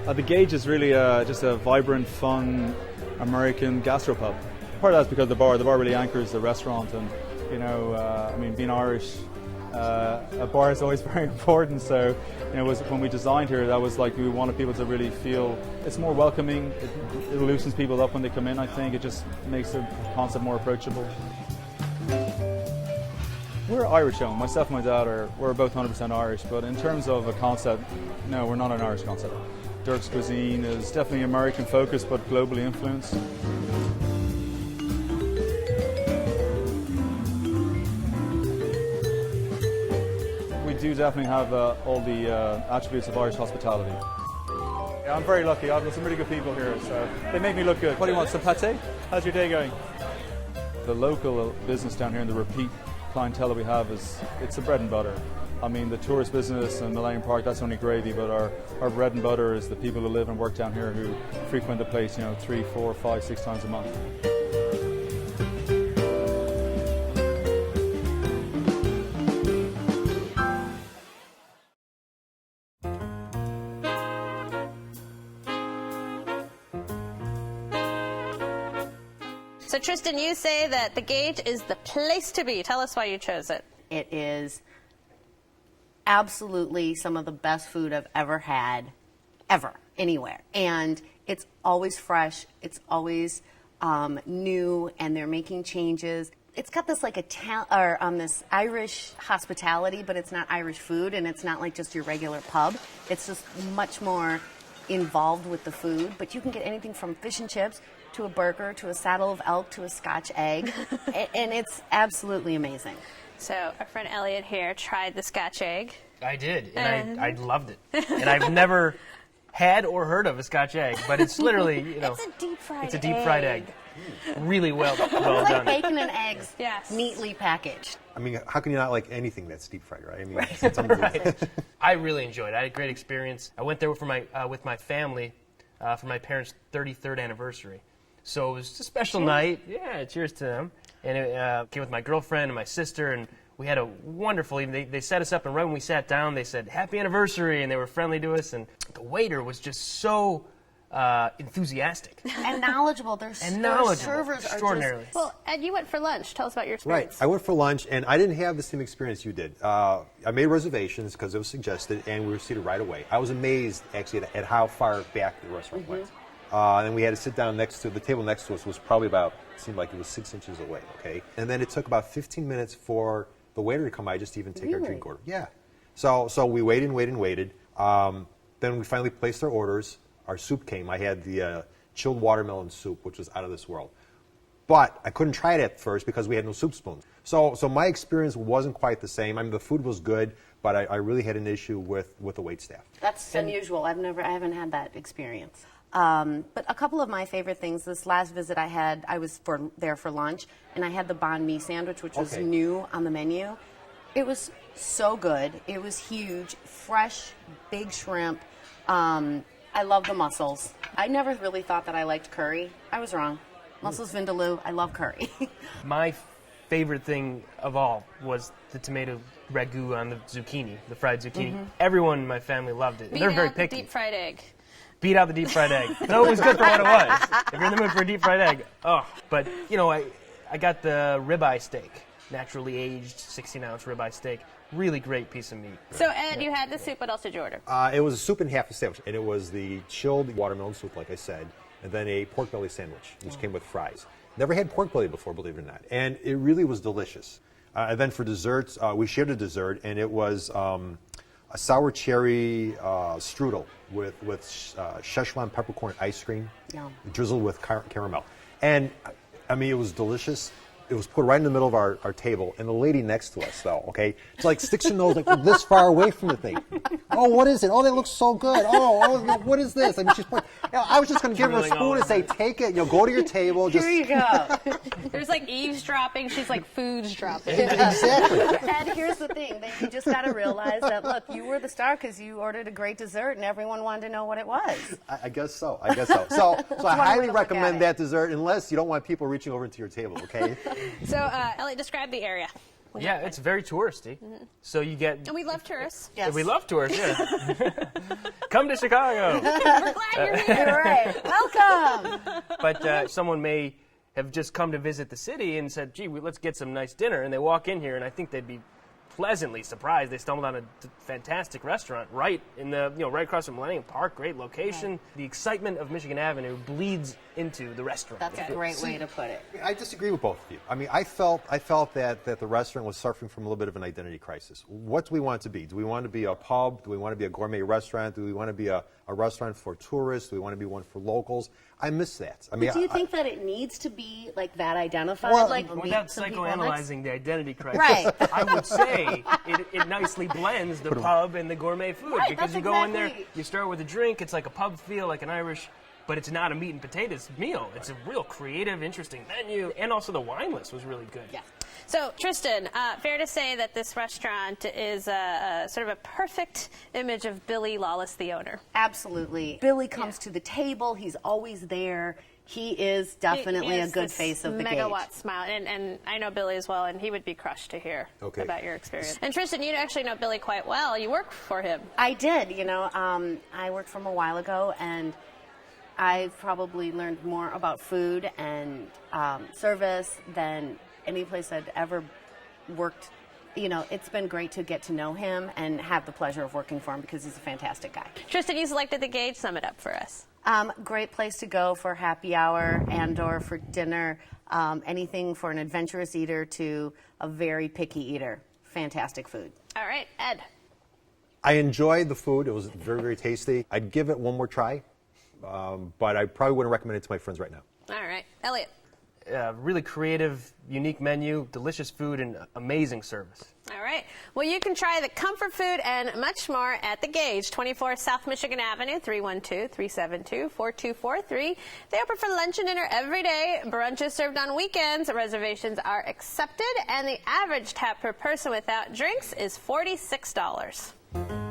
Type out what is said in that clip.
The Gage is really just a vibrant, fun American gastropub. Part of that's because the bar really anchors the restaurant, and I mean, being Irish, a bar is always very important. So, when we designed here, that was like we wanted people to really feel it's more welcoming. It loosens people up when they come in. I think it just makes the concept more approachable. We're Irish owned. Myself and my dad we're both 100% Irish, but in terms of a concept, no, we're not an Irish concept. Dirk's cuisine is definitely American focused, but globally influenced. We do definitely have all the attributes of Irish hospitality. Yeah, I'm very lucky. I've got some really good people here, so they make me look good. What do you want, some pâté? How's your day going? The local business down here and the repeat clientele that we have it's the bread and butter. I mean, the tourist business in Millennium Park, that's only gravy, but our bread and butter is the people who live and work down here who frequent the place, 3, 4, 5, 6 times a month. So Tristan, you say that the Gage is the place to be. Tell us why you chose it. It is absolutely some of the best food I've ever had, ever, anywhere. And it's always fresh, it's always new, and they're making changes. It's got this like this Irish hospitality, but it's not Irish food, and it's not like just your regular pub. It's just much more involved with the food, but you can get anything from fish and chips to a burger to a saddle of elk to a Scotch egg, and it's absolutely amazing. So our friend Elliot here tried the Scotch egg. I did, and I loved it. And I've never had or heard of a Scotch egg, but it's literally, it's a deep fried egg. It's a deep fried egg. Really well It's done. like bacon and eggs, Yes. neatly packaged. I mean, how can you not like anything that's deep fried, right? I mean, it's unbelievable. Right. I really enjoyed it. I had a great experience. I went there with my family for my parents' 33rd anniversary. So it was a special night. Yeah, cheers to them. And it came with my girlfriend and my sister, and we had a wonderful evening. They set us up, and right when we sat down, they said, "Happy anniversary," and they were friendly to us. And the waiter was just so enthusiastic. And knowledgeable. Their servers extraordinarily. are just... Well, Ed, you went for lunch. Tell us about your Right. experience. I went for lunch, and I didn't have the same experience you did. I made reservations because it was suggested, and we were seated right away. I was amazed, actually, at how far back the restaurant went. And then we had to sit down next to the table next to us was probably seemed like it was 6 inches away, okay? And then it took about 15 minutes for the waiter to come by just to even take our drink order. Yeah. So we waited and waited. Then we finally placed our orders. Our soup came. I had the chilled watermelon soup, which was out of this world. But I couldn't try it at first because we had no soup spoons. So my experience wasn't quite the same. I mean, the food was good, but I really had an issue with the waitstaff. That's unusual. I haven't had that experience. But a couple of my favorite things, this last visit I had, I was there for lunch, and I had the banh mi sandwich, which was new on the menu. It was so good. It was huge, fresh, big shrimp. I love the mussels. I never really thought that I liked curry. I was wrong. Mussels vindaloo, I love curry. My favorite thing of all was the tomato ragu on the zucchini, the fried zucchini. Everyone in my family loved it. They're very picky. The deep fried egg. Beat out the deep fried egg. So it was good for what it was. If you're in the mood for a deep fried egg, But, I got the ribeye steak, naturally aged 16-ounce ribeye steak. Really great piece of meat. So, Ed, you had the soup. What else did you order? It was a soup and half a sandwich, and it was the chilled watermelon soup, like I said, and then a pork belly sandwich, which came with fries. Never had pork belly before, believe it or not, and it really was delicious. And then for desserts, we shared a dessert, and it was a sour cherry strudel with Szechuan peppercorn ice cream, drizzled with caramel. And, I mean, it was delicious. It was put right in the middle of our table, and the lady next to us, though, okay, it's like sticks her nose like this far away from the thing. Oh, what is it? Oh, that looks so good. Oh, what is this? I mean, she's pointing. I was just going to give her a spoon and say, take it. Go to your table. Here you go. There's like eavesdropping. She's like foods dropping. Exactly. And here's the thing. You just got to realize that, look, you were the star because you ordered a great dessert, and everyone wanted to know what it was. I guess so. So I highly recommend that dessert unless you don't want people reaching over into your table, okay? So, Elliot, describe the area. Yeah, it's very touristy. So you get... And we love tourists. Yes. We love tourists, yeah. Come to Chicago. We're glad you're here. You're right. Welcome. But someone may have just come to visit the city and said, gee, let's get some nice dinner. And they walk in here, and I think they'd be pleasantly surprised. They stumbled on a fantastic restaurant right in the, right across from Millennium Park. Great location. Right. The excitement of Michigan Avenue bleeds into the restaurant. That's a great way to put it. I disagree with both of you. I mean, I felt that the restaurant was suffering from a little bit of an identity crisis. What do we want it to be? Do we want to be a pub? Do we want to be a gourmet restaurant? Do we want to be a restaurant for tourists? Do we want to be one for locals? I miss that. I mean, Do you think that it needs to be like that identified? Well, like Without some people psychoanalyzing the identity crisis, Right. I would say it nicely blends the pub and the gourmet food, Right, because that's you go in there, exactly- you start with a drink, it's like a pub feel, like an Irish, but it's not a meat and potatoes meal. It's a real creative, interesting menu, and also the wine list was really good. Yeah. So, Tristan, fair to say that this restaurant is sort of a perfect image of Billy Lawless, the owner. Absolutely. Billy comes to the table. He's always there. He is definitely He a is good this face of the megawatt Gage. smile, and I know Billy as well, and he would be crushed to hear Okay. about your experience. And Tristan, you actually know Billy quite well. You work for him. I did. I worked for him a while ago, and I've probably learned more about food and service than any place I'd ever worked. It's been great to get to know him and have the pleasure of working for him because he's a fantastic guy. Tristan, you selected the Gage. Sum it up for us. Great place to go for happy hour and/or for dinner. Anything for an adventurous eater to a very picky eater. Fantastic food. All right, Ed. I enjoyed the food. It was very, very tasty. I'd give it one more try, but I probably wouldn't recommend it to my friends right now. All right, Elliot. Really creative, unique menu, delicious food, and amazing service. All right. Well, you can try the comfort food and much more at the Gage, 24 South Michigan Avenue, 312-372-4243. They open for lunch and dinner every day. Brunch is served on weekends. Reservations are accepted, and the average tap per person without drinks is $46.